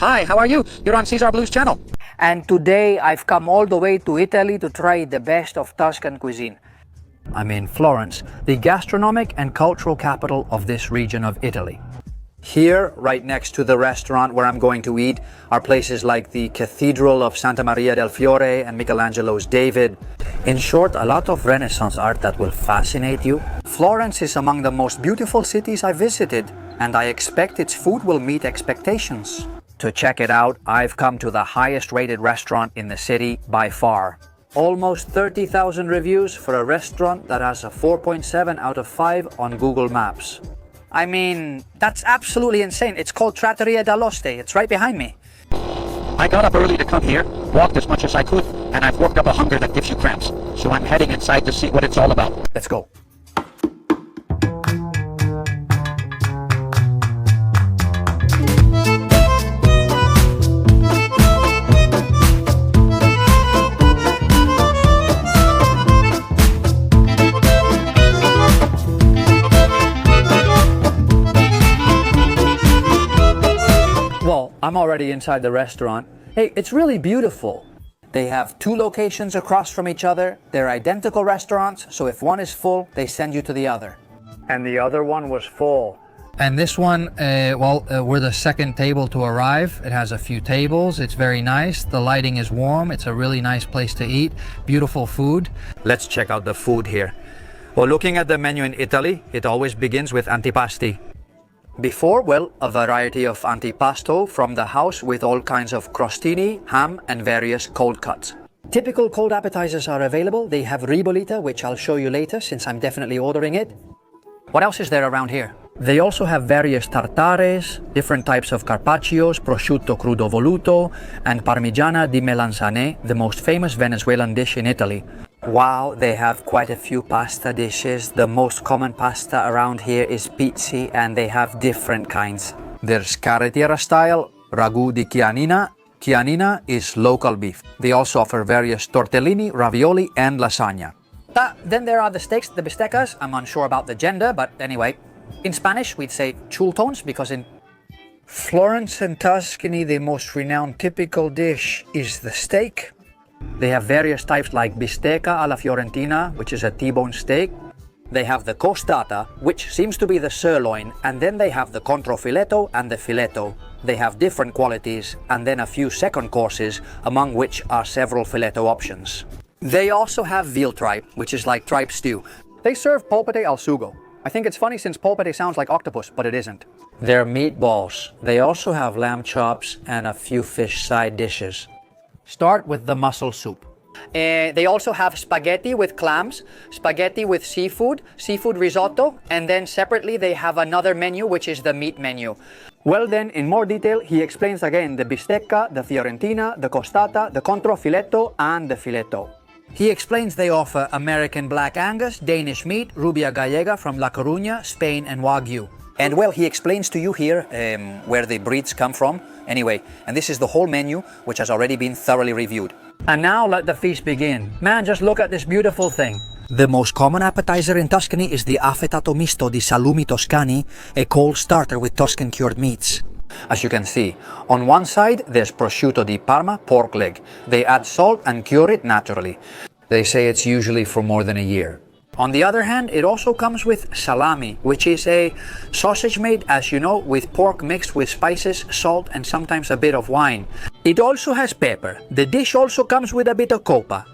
Hi, how are you? You're on Caesar Blues channel. And today I've come all the way to Italy to try the best of Tuscan cuisine. I'm in Florence, the gastronomic and cultural capital of this region of Italy. Here, right next to the restaurant where I'm going to eat, are places like the Cathedral of Santa Maria del Fiore and Michelangelo's David. In short, a lot of Renaissance art that will fascinate you. Florence is among the most beautiful cities I visited, and I expect its food will meet expectations. To check it out, I've come to the highest rated restaurant in the city by far. Almost 30,000 reviews for a restaurant that has a 4.7 out of 5 on Google Maps. I mean, that's absolutely insane. It's called Trattoria dell'Oste. It's right behind me. I got up early to come here, walked as much as I could, and I've worked up a hunger that gives you cramps. So I'm heading inside to see what it's all about. Let's go. Well, I'm already inside the restaurant. Hey, it's really beautiful. They have 2 locations across from each other. They're identical restaurants, so if one is full, they send you to the other. And the other one was full. And this one, we're the second table to arrive. It has a few tables. It's very nice. The lighting is warm. It's a really nice place to eat. Beautiful food. Let's check out the food here. Well, looking at the menu in Italy, it always begins with antipasti. Before, well, a variety of antipasto from the house with all kinds of crostini, ham and various cold cuts. Typical cold appetizers are available. They have ribollita, which I'll show you later since I'm definitely ordering it. What else is there around here? They also have various tartares, different types of carpaccios, prosciutto crudo voluto, and parmigiana di melanzane, the most famous Venezuelan dish in Italy. Wow, they have quite a few pasta dishes. The most common pasta around here is pizzi, and they have different kinds. There's carretera style, ragu di chianina. Chianina is local beef. They also offer various tortellini, ravioli, and lasagna. Then there are the steaks, the bisteccas. I'm unsure about the gender, but anyway. In Spanish, we'd say chultons, because in Florence and Tuscany, the most renowned typical dish is the steak. They have various types like Bistecca alla Fiorentina, which is a T-bone steak. They have the costata, which seems to be the sirloin, and then they have the controfiletto and the filetto. They have different qualities, and then a few second courses, among which are several filetto options. They also have veal tripe, which is like tripe stew. They serve polpette al sugo. I think it's funny since polpette sounds like octopus, but it isn't. They're meatballs. They also have lamb chops and a few fish side dishes. Start with the mussel soup. They also have spaghetti with clams, spaghetti with seafood, seafood risotto, and then separately they have another menu, which is the meat menu. Well then, in more detail, he explains again the bistecca, the fiorentina, the costata, the controfiletto, and the filetto. He explains they offer American Black Angus, Danish meat, Rubia Gallega from La Coruña, Spain, and Wagyu. And well, he explains to you here where the breeds come from. Anyway, and this is the whole menu, which has already been thoroughly reviewed. And now let the feast begin. Man, just look at this beautiful thing. The most common appetizer in Tuscany is the affettato misto di salumi toscani, a cold starter with Tuscan cured meats. As you can see, on one side there's prosciutto di Parma, pork leg. They add salt and cure it naturally. They say it's usually for more than a year. On the other hand, it also comes with salami, which is a sausage made, as you know, with pork mixed with spices, salt, and sometimes a bit of wine. It also has pepper. The dish also comes with a bit of copa.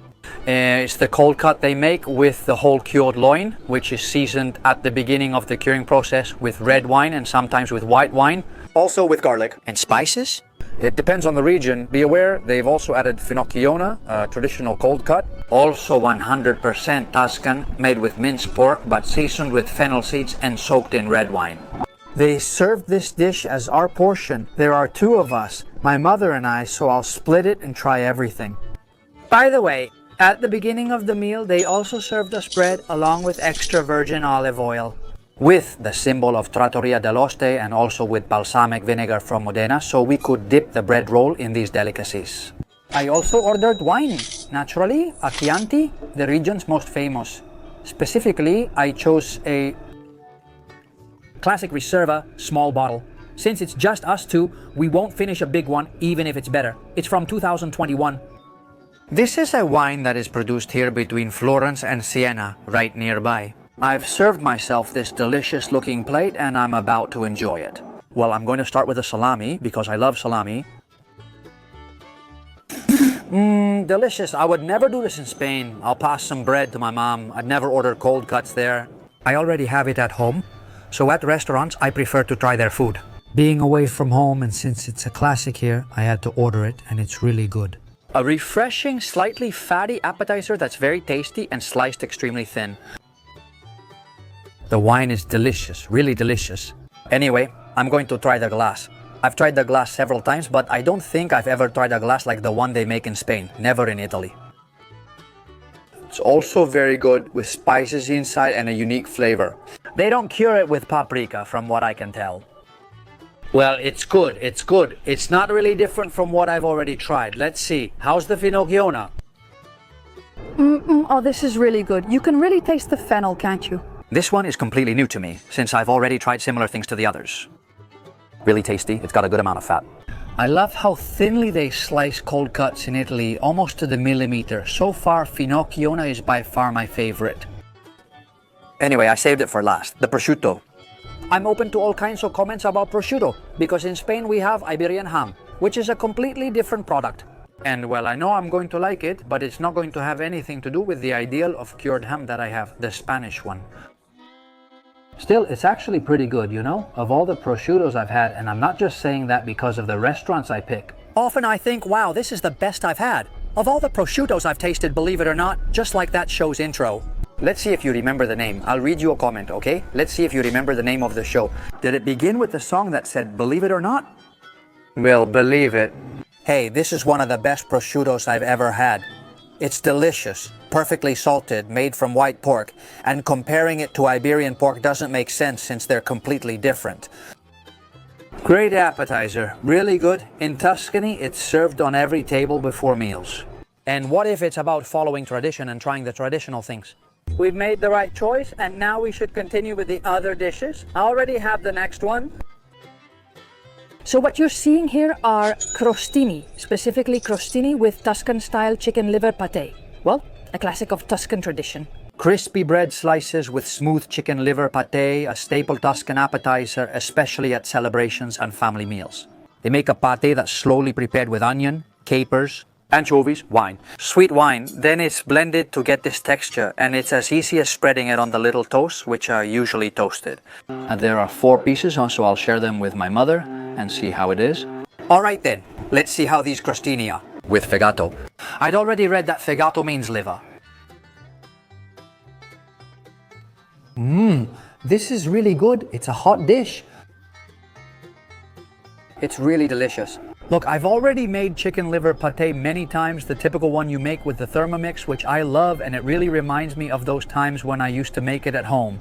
It's the cold cut they make with the whole cured loin, which is seasoned at the beginning of the curing process with red wine and sometimes with white wine. Also with garlic. And spices? It depends on the region. Be aware, they've also added finocchiona, a traditional cold cut. Also 100% Tuscan, made with minced pork, but seasoned with fennel seeds and soaked in red wine. They served this dish as our portion. There are 2 of us, my mother and I, so I'll split it and try everything. By the way, at the beginning of the meal, they also served us bread along with extra virgin olive oil, with the symbol of Trattoria dell'Oste and also with balsamic vinegar from Modena, so we could dip the bread roll in these delicacies. I also ordered wine, naturally, a Chianti, the region's most famous. Specifically, I chose a classic Riserva small bottle, Since it's just us two, we won't finish a big one even if it's better. It's from 2021. This is a wine that is produced here between Florence and Siena, right nearby. I've served myself this delicious looking plate and I'm about to enjoy it. Well, I'm going to start with the salami because I love salami. Delicious. I would never do this in Spain. I'll pass some bread to my mom. I'd never order cold cuts there. I already have it at home. So at restaurants, I prefer to try their food. Being away from home and since it's a classic here, I had to order it and it's really good. A refreshing, slightly fatty appetizer that's very tasty and sliced extremely thin. The wine is delicious, really delicious. Anyway, I'm going to try the glass. I've tried the glass several times, but I don't think I've ever tried a glass like the one they make in Spain, never in Italy. It's also very good with spices inside and a unique flavor. They don't cure it with paprika, from what I can tell. Well, it's good, it's good. It's not really different from what I've already tried. Let's see. How's the finocchiona? Oh, this is really good. You can really taste the fennel, can't you? This one is completely new to me, since I've already tried similar things to the others. Really tasty, it's got a good amount of fat. I love how thinly they slice cold cuts in Italy, almost to the millimeter. So far, finocchiona is by far my favorite. Anyway, I saved it for last, the prosciutto. I'm open to all kinds of comments about prosciutto, because in Spain we have Iberian ham, which is a completely different product. And well, I know I'm going to like it, but it's not going to have anything to do with the ideal of cured ham that I have, the Spanish one. Still, it's actually pretty good, you know, of all the prosciuttos I've had, and I'm not just saying that because of the restaurants I pick. Often I think, wow, this is the best I've had. Of all the prosciuttos I've tasted, believe it or not, just like that show's intro. Let's see if you remember the name. I'll read you a comment, okay? Let's see if you remember the name of the show. Did it begin with the song that said, believe it or not? Well, believe it. Hey, this is one of the best prosciuttos I've ever had. It's delicious, perfectly salted, made from white pork, and comparing it to Iberian pork doesn't make sense since they're completely different. Great appetizer, really good. In Tuscany, it's served on every table before meals. And what if it's about following tradition and trying the traditional things? We've made the right choice, and now we should continue with the other dishes. I already have the next one. So what you're seeing here are crostini, specifically crostini with Tuscan-style chicken liver pate. Well, a classic of Tuscan tradition. Crispy bread slices with smooth chicken liver pate, a staple Tuscan appetizer, especially at celebrations and family meals. They make a pate that's slowly prepared with onion, capers, anchovies, wine. Sweet wine, then it's blended to get this texture, and it's as easy as spreading it on the little toasts, which are usually toasted. And there are 4 pieces, so I'll share them with my mother and see how it is. Alright then, let's see how these crostini are. With fegato. I'd already read that fegato means liver. This is really good. It's a hot dish. It's really delicious. Look, I've already made chicken liver pate many times, the typical one you make with the Thermomix, which I love, and it really reminds me of those times when I used to make it at home.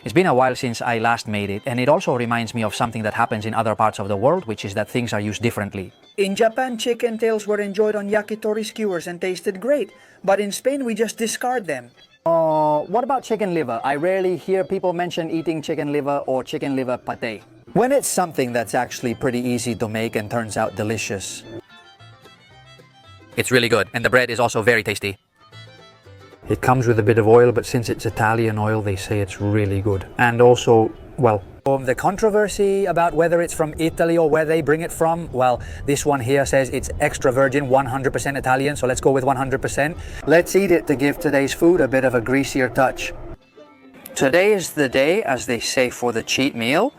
It's been a while since I last made it, and it also reminds me of something that happens in other parts of the world, which is that things are used differently. In Japan, chicken tails were enjoyed on yakitori skewers and tasted great, but in Spain we just discard them. What about chicken liver? I rarely hear people mention eating chicken liver or chicken liver pate. When it's something that's actually pretty easy to make and turns out delicious. It's really good, and the bread is also very tasty. It comes with a bit of oil, but since it's Italian oil, they say it's really good. And also, well, the controversy about whether it's from Italy or where they bring it from, well, this one here says it's extra virgin, 100% Italian, so let's go with 100%. Let's eat it to give today's food a bit of a greasier touch. Today is the day, as they say, for the cheat meal.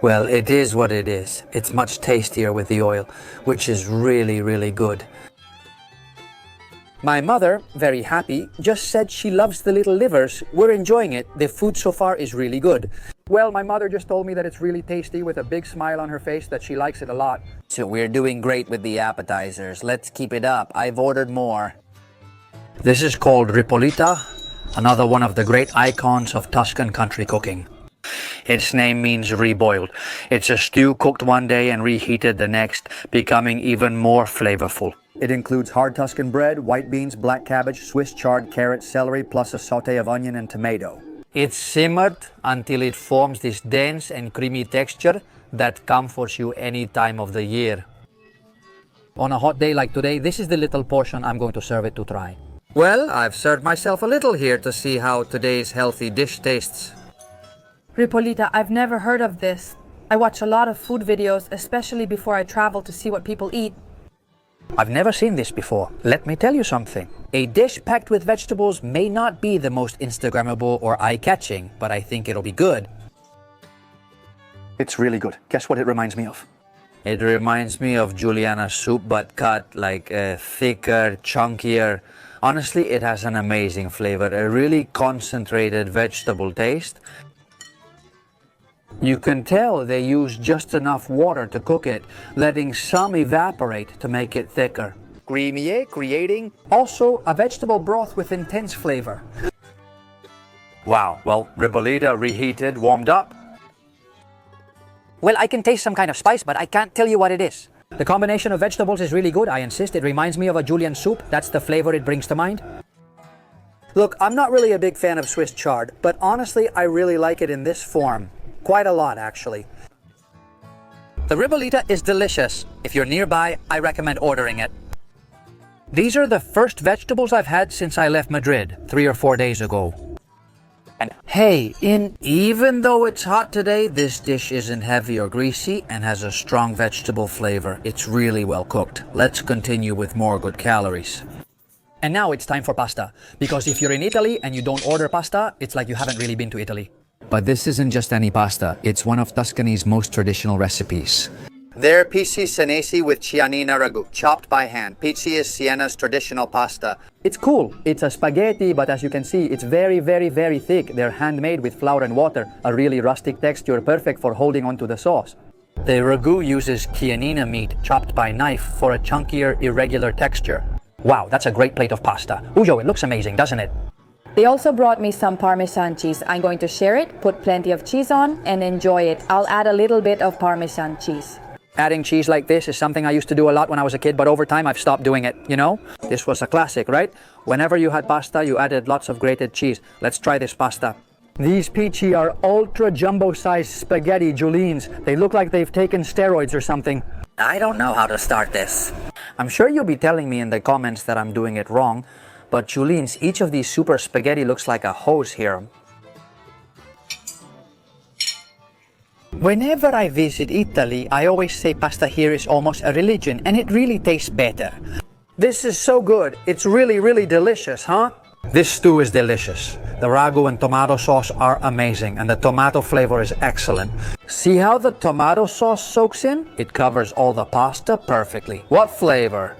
Well, it is what it is. It's much tastier with the oil, which is really, really good. My mother, very happy, just said she loves the little livers. We're enjoying it. The food so far is really good. Well, my mother just told me that it's really tasty with a big smile on her face, that she likes it a lot. So we're doing great with the appetizers. Let's keep it up. I've ordered more. This is called Ribollita, another one of the great icons of Tuscan country cooking. Its name means reboiled. It's a stew cooked one day and reheated the next, becoming even more flavorful. It includes hard Tuscan bread, white beans, black cabbage, Swiss chard, carrots, celery, plus a sauté of onion and tomato. It's simmered until it forms this dense and creamy texture that comforts you any time of the year. On a hot day like today, this is the little portion I'm going to serve it to try. Well, I've served myself a little here to see how today's healthy dish tastes. Ribollita, I've never heard of this. I watch a lot of food videos, especially before I travel to see what people eat. I've never seen this before. Let me tell you something. A dish packed with vegetables may not be the most Instagrammable or eye-catching, but I think it'll be good. It's really good. Guess what it reminds me of? It reminds me of Juliana's soup, but cut like thicker, chunkier. Honestly, it has an amazing flavor, a really concentrated vegetable taste. You can tell they use just enough water to cook it, letting some evaporate to make it thicker. Creamy, creating also a vegetable broth with intense flavor. Wow, well, Ribollita reheated, warmed up. Well, I can taste some kind of spice, but I can't tell you what it is. The combination of vegetables is really good, I insist. It reminds me of a julienne soup. That's the flavor it brings to mind. Look, I'm not really a big fan of Swiss chard, but honestly, I really like it in this form. Quite a lot, actually. The Ribollita is delicious. If you're nearby, I recommend ordering it. These are the first vegetables I've had since I left Madrid 3 or 4 days ago. And hey, even though it's hot today, this dish isn't heavy or greasy and has a strong vegetable flavor. It's really well cooked. Let's continue with more good calories. And now it's time for pasta, because if you're in Italy and you don't order pasta, it's like you haven't really been to Italy. But this isn't just any pasta, it's one of Tuscany's most traditional recipes. They're pizzi senesi with Chianina ragu, chopped by hand. Pizzi is Siena's traditional pasta. It's cool. It's a spaghetti, but as you can see, it's very, very, very thick. They're handmade with flour and water, a really rustic texture, perfect for holding onto the sauce. The ragu uses Chianina meat, chopped by knife, for a chunkier, irregular texture. Wow, that's a great plate of pasta. Ujo, it looks amazing, doesn't it? They also brought me some Parmesan cheese. I'm going to share it, put plenty of cheese on, and enjoy it. I'll add a little bit of Parmesan cheese. Adding cheese like this is something I used to do a lot when I was a kid, but over time I've stopped doing it, you know? This was a classic, right? Whenever you had pasta, you added lots of grated cheese. Let's try this pasta. These pizzi are ultra jumbo-sized spaghetti Julines. They look like they've taken steroids or something. I don't know how to start this. I'm sure you'll be telling me in the comments that I'm doing it wrong, but Julines, each of these super spaghetti looks like a hose here. Whenever I visit Italy, I always say pasta here is almost a religion, and it really tastes better. This is so good. It's really, really delicious, huh? This stew is delicious. The ragu and tomato sauce are amazing, and the tomato flavor is excellent. See how the tomato sauce soaks in? It covers all the pasta perfectly. What flavor?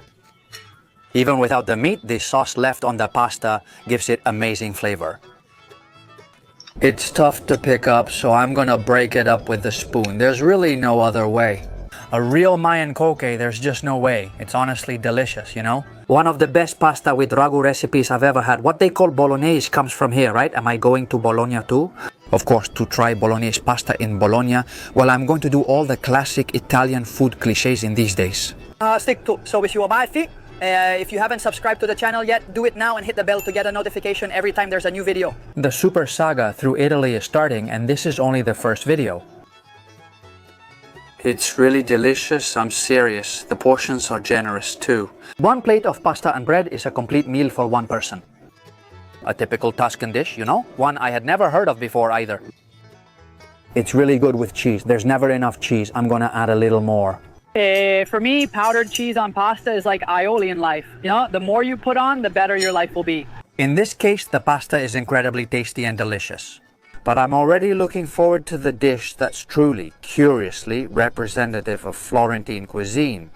Even without the meat, the sauce left on the pasta gives it amazing flavor. It's tough to pick up, so I'm gonna break it up with the spoon. There's really no other way. A real Mayan coque, there's just no way. It's honestly delicious, you know? One of the best pasta with ragu recipes I've ever had. What they call bolognese comes from here, right? Am I going to Bologna too? Of course, to try bolognese pasta in Bologna, well, I'm going to do all the classic Italian food cliches in these days. Stick to. So if you are my feet, if you haven't subscribed to the channel yet, do it now and hit the bell to get a notification every time there's a new video. The super saga through Italy is starting, and this is only the first video. It's really delicious, I'm serious. The portions are generous too. One plate of pasta and bread is a complete meal for one person. A typical Tuscan dish, you know? One I had never heard of before either. It's really good with cheese. There's never enough cheese. I'm gonna add a little more. For me, powdered cheese on pasta is like aioli in life. You know, the more you put on, the better your life will be. In this case, the pasta is incredibly tasty and delicious. But I'm already looking forward to the dish that's truly, curiously representative of Florentine cuisine.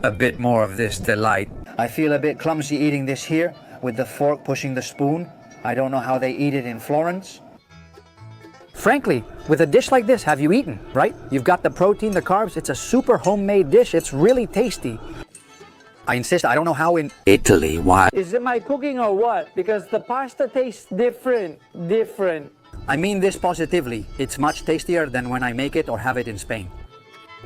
A bit more of this delight. I feel a bit clumsy eating this here, with the fork pushing the spoon. I don't know how they eat it in Florence. Frankly, with a dish like this, have you eaten, right? You've got the protein, the carbs, it's a super homemade dish, it's really tasty. I insist, I don't know how in Italy, why? Is it my cooking or what? Because the pasta tastes different. I mean this positively, it's much tastier than when I make it or have it in Spain.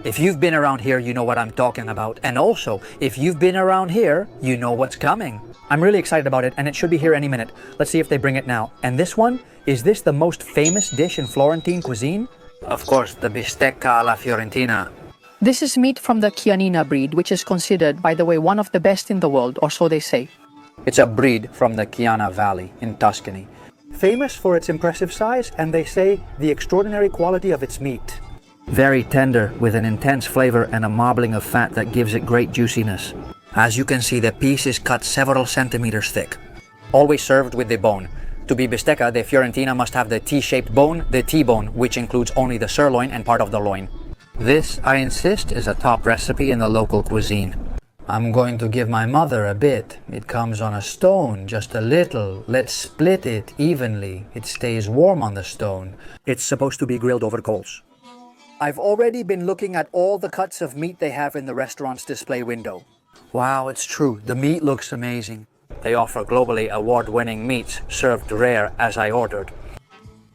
If you've been around here, you know what I'm talking about. And also, if you've been around here, you know what's coming. I'm really excited about it, and it should be here any minute. Let's see if they bring it now. And this one, is this the most famous dish in Florentine cuisine? Of course, the Bistecca alla Fiorentina. This is meat from the Chianina breed, which is considered, by the way, one of the best in the world, or so they say. It's a breed from the Chiana Valley in Tuscany. Famous for its impressive size, and they say the extraordinary quality of its meat. Very tender, with an intense flavor and a marbling of fat that gives it great juiciness. As you can see, the piece is cut several centimeters thick. Always served with the bone. To be bistecca, the Fiorentina must have the T-shaped bone, the T-bone, which includes only the sirloin and part of the loin. This, I insist, is a top recipe in the local cuisine. I'm going to give my mother a bit. It comes on a stone, just a little. Let's split it evenly. It stays warm on the stone. It's supposed to be grilled over coals. I've already been looking at all the cuts of meat they have in the restaurant's display window. Wow, it's true. The meat looks amazing. They offer globally award-winning meats, served rare as I ordered.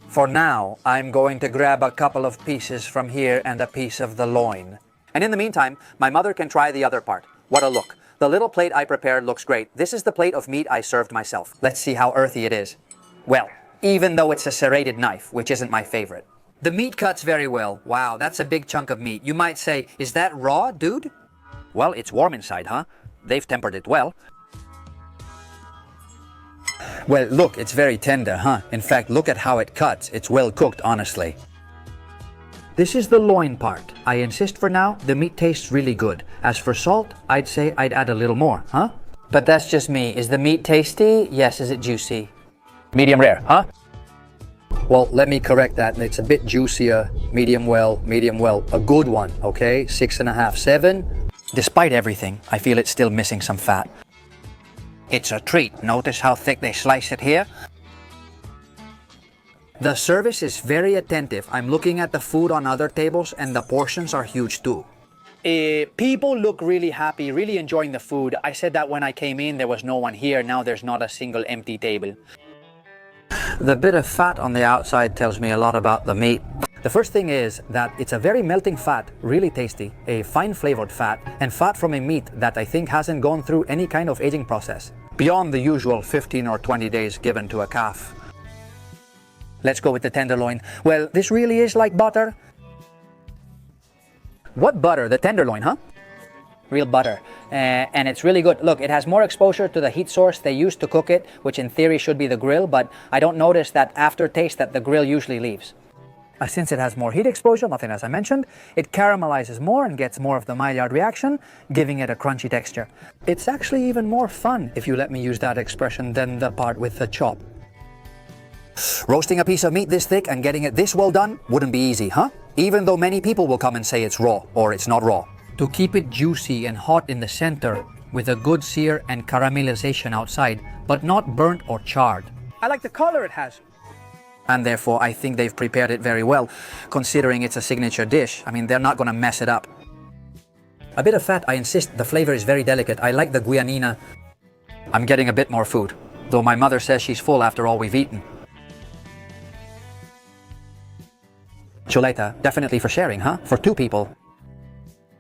For now, I'm going to grab a couple of pieces from here and a piece of the loin. And in the meantime, my mother can try the other part. What a look. The little plate I prepared looks great. This is the plate of meat I served myself. Let's see how earthy it is. Well, even though it's a serrated knife, which isn't my favorite. The meat cuts very well. Wow, that's a big chunk of meat. You might say, is that raw, dude? Well, it's warm inside, huh? They've tempered it well. Well, look, it's very tender, huh? In fact, look at how it cuts. It's well cooked, honestly. This is the loin part. I insist for now, the meat tastes really good. As for salt, I'd say I'd add a little more, huh? But that's just me. Is the meat tasty? Yes. Is it juicy? Medium rare, huh? Well, let me correct that. It's a bit juicier. Medium well, a good one, okay? 6.5, 7. Despite everything, I feel it's still missing some fat. It's a treat. Notice how thick they slice it here? The service is very attentive. I'm looking at the food on other tables and the portions are huge too. People look really happy, really enjoying the food. I said that when I came in, there was no one here. Now there's not a single empty table. The bit of fat on the outside tells me a lot about the meat. The first thing is that it's a very melting fat, really tasty, a fine flavored fat, and fat from a meat that I think hasn't gone through any kind of aging process, beyond the usual 15 or 20 days given to a calf. Let's go with the tenderloin. Well, this really is like butter. What butter? The tenderloin, huh? Real butter. And it's really good. Look, it has more exposure to the heat source they used to cook it, which in theory should be the grill, but I don't notice that aftertaste that the grill usually leaves. Since it has more heat exposure, nothing as I mentioned, it caramelizes more and gets more of the Maillard reaction, giving it a crunchy texture. It's actually even more fun, if you let me use that expression, than the part with the chop. Roasting a piece of meat this thick and getting it this well done wouldn't be easy, huh? Even though many people will come and say it's raw, or it's not raw. To keep it juicy and hot in the center, with a good sear and caramelization outside, but not burnt or charred. I like the color it has. And therefore, I think they've prepared it very well, considering it's a signature dish. I mean, they're not gonna mess it up. A bit of fat, I insist, the flavor is very delicate. I like the guianina. I'm getting a bit more food, though my mother says she's full after all we've eaten. Chuleta, definitely for sharing, huh? For 2 people.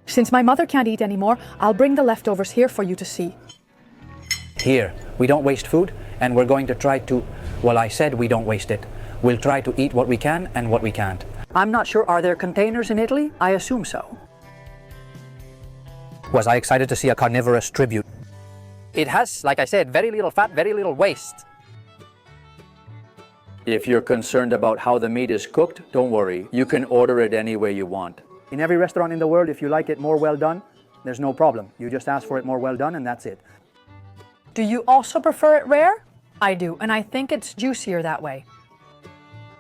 Since my mother can't eat anymore, I'll bring the leftovers here for you to see. Here, we don't waste food, and we're going to try to, well, I said we don't waste it. We'll try to eat what we can and what we can't. I'm not sure, are there containers in Italy? I assume so. Was I excited to see a carnivorous tribute? It has, like I said, very little fat, very little waste. If you're concerned about how the meat is cooked, don't worry. You can order it any way you want. In every restaurant in the world, if you like it more well done, there's no problem. You just ask for it more well done and that's it. Do you also prefer it rare? I do, and I think it's juicier that way.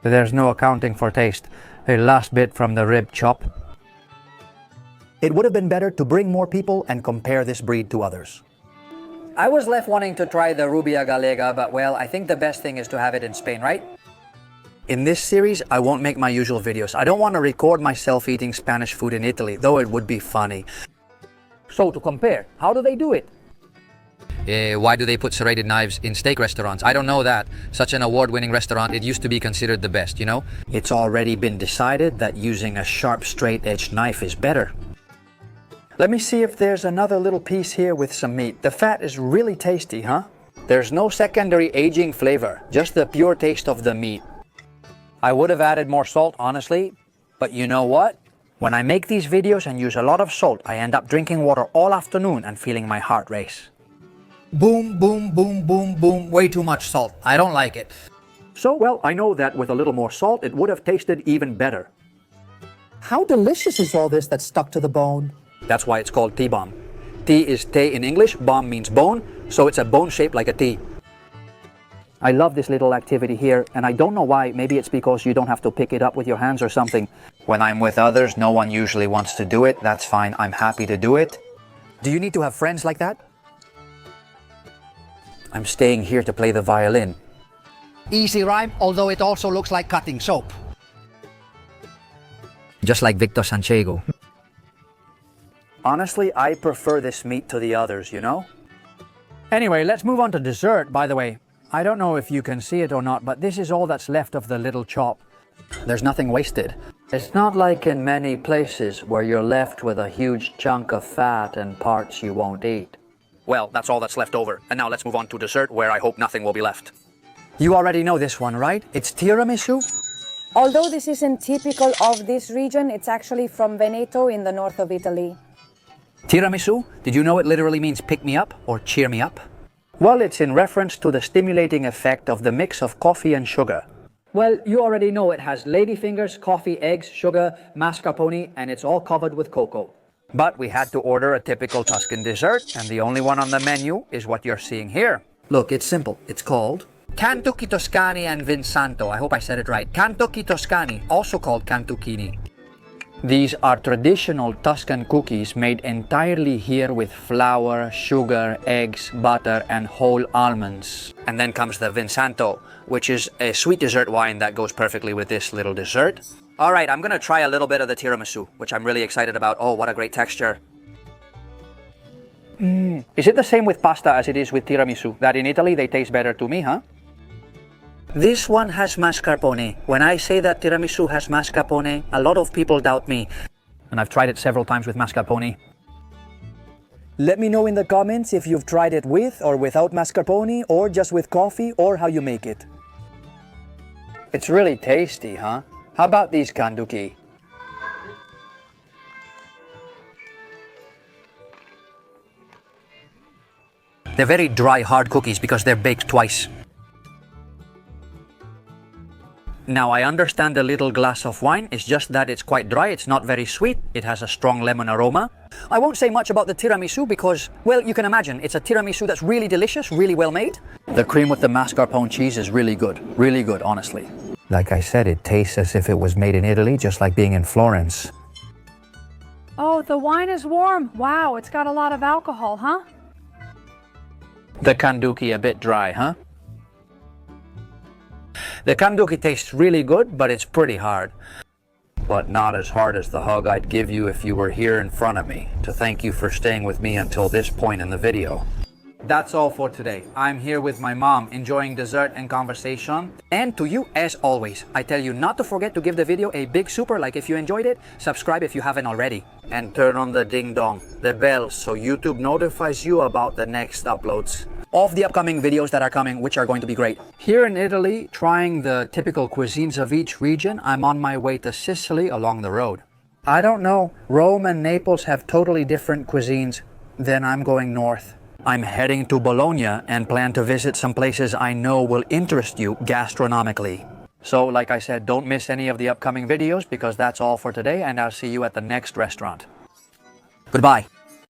There's no accounting for taste. A last bit from the rib chop. It would have been better to bring more people and compare this breed to others. I was left wanting to try the Rubia Gallega, but well, I think the best thing is to have it in Spain, right? In this series, I won't make my usual videos. I don't want to record myself eating Spanish food in Italy, though it would be funny. So to compare, how do they do it? Why do they put serrated knives in steak restaurants? I don't know that. Such an award-winning restaurant, it used to be considered the best, you know? It's already been decided that using a sharp, straight-edged knife is better. Let me see if there's another little piece here with some meat. The fat is really tasty, huh? There's no secondary aging flavor, just the pure taste of the meat. I would have added more salt, honestly, but you know what? When I make these videos and use a lot of salt, I end up drinking water all afternoon and feeling my heart race. Boom, boom, boom, boom, boom. Way too much salt. I don't like it. So, well, I know that with a little more salt, it would have tasted even better. How delicious is all this that's stuck to the bone? That's why it's called T-bomb. T is te in English, bomb means bone, so it's a bone shaped like a T. I love this little activity here, and I don't know why. Maybe it's because you don't have to pick it up with your hands or something. When I'm with others, no one usually wants to do it. That's fine. I'm happy to do it. Do you need to have friends like that? I'm staying here to play the violin. Easy rhyme, although it also looks like cutting soap. Just like Victor Santiago. Honestly, I prefer this meat to the others, you know? Anyway, let's move on to dessert, by the way. I don't know if you can see it or not, but this is all that's left of the little chop. There's nothing wasted. It's not like in many places where you're left with a huge chunk of fat and parts you won't eat. Well, that's all that's left over. And now let's move on to dessert, where I hope nothing will be left. You already know this one, right? It's tiramisu. Although this isn't typical of this region, it's actually from Veneto in the north of Italy. Tiramisu? Did you know it literally means pick me up or cheer me up? Well, it's in reference to the stimulating effect of the mix of coffee and sugar. Well, you already know it has ladyfingers, coffee, eggs, sugar, mascarpone, and it's all covered with cocoa. But we had to order a typical Tuscan dessert, and the only one on the menu is what you're seeing here. Look, it's simple. It's called Cantucchi Toscani and Vinsanto. I hope I said it right. Cantucchi Toscani, also called cantuccini. These are traditional Tuscan cookies made entirely here with flour, sugar, eggs, butter, and whole almonds. And then comes the Vinsanto, which is a sweet dessert wine that goes perfectly with this little dessert. All right, I'm gonna try a little bit of the tiramisu, which I'm really excited about. Oh, what a great texture. Is it the same with pasta as it is with tiramisu? That in Italy they taste better to me, huh? This one has mascarpone. When I say that tiramisu has mascarpone, a lot of people doubt me. And I've tried it several times with mascarpone. Let me know in the comments if you've tried it with or without mascarpone, or just with coffee, or how you make it. It's really tasty, huh? How about these cantucchi? They're very dry, hard cookies because they're baked twice. Now I understand the little glass of wine, it's just that it's quite dry, it's not very sweet, it has a strong lemon aroma. I won't say much about the tiramisu because, well, you can imagine, it's a tiramisu that's really delicious, really well made. The cream with the mascarpone cheese is really good, honestly. Like I said, it tastes as if it was made in Italy, just like being in Florence. Oh, the wine is warm. Wow, it's got a lot of alcohol, huh? The cantucchi a bit dry, huh? The cantucchi tastes really good, but it's pretty hard. But not as hard as the hug I'd give you if you were here in front of me, to thank you for staying with me until this point in the video. That's all for today. I'm here with my mom, enjoying dessert and conversation. And to you, as always, I tell you not to forget to give the video a big super like if you enjoyed it, subscribe if you haven't already. And turn on the ding dong, the bell, so YouTube notifies you about the next uploads of the upcoming videos that are coming, which are going to be great. Here in Italy, trying the typical cuisines of each region, I'm on my way to Sicily along the road. I don't know, Rome and Naples have totally different cuisines. Then I'm going north. I'm heading to Bologna and plan to visit some places I know will interest you gastronomically. So, like I said, don't miss any of the upcoming videos because that's all for today, and I'll see you at the next restaurant. Goodbye.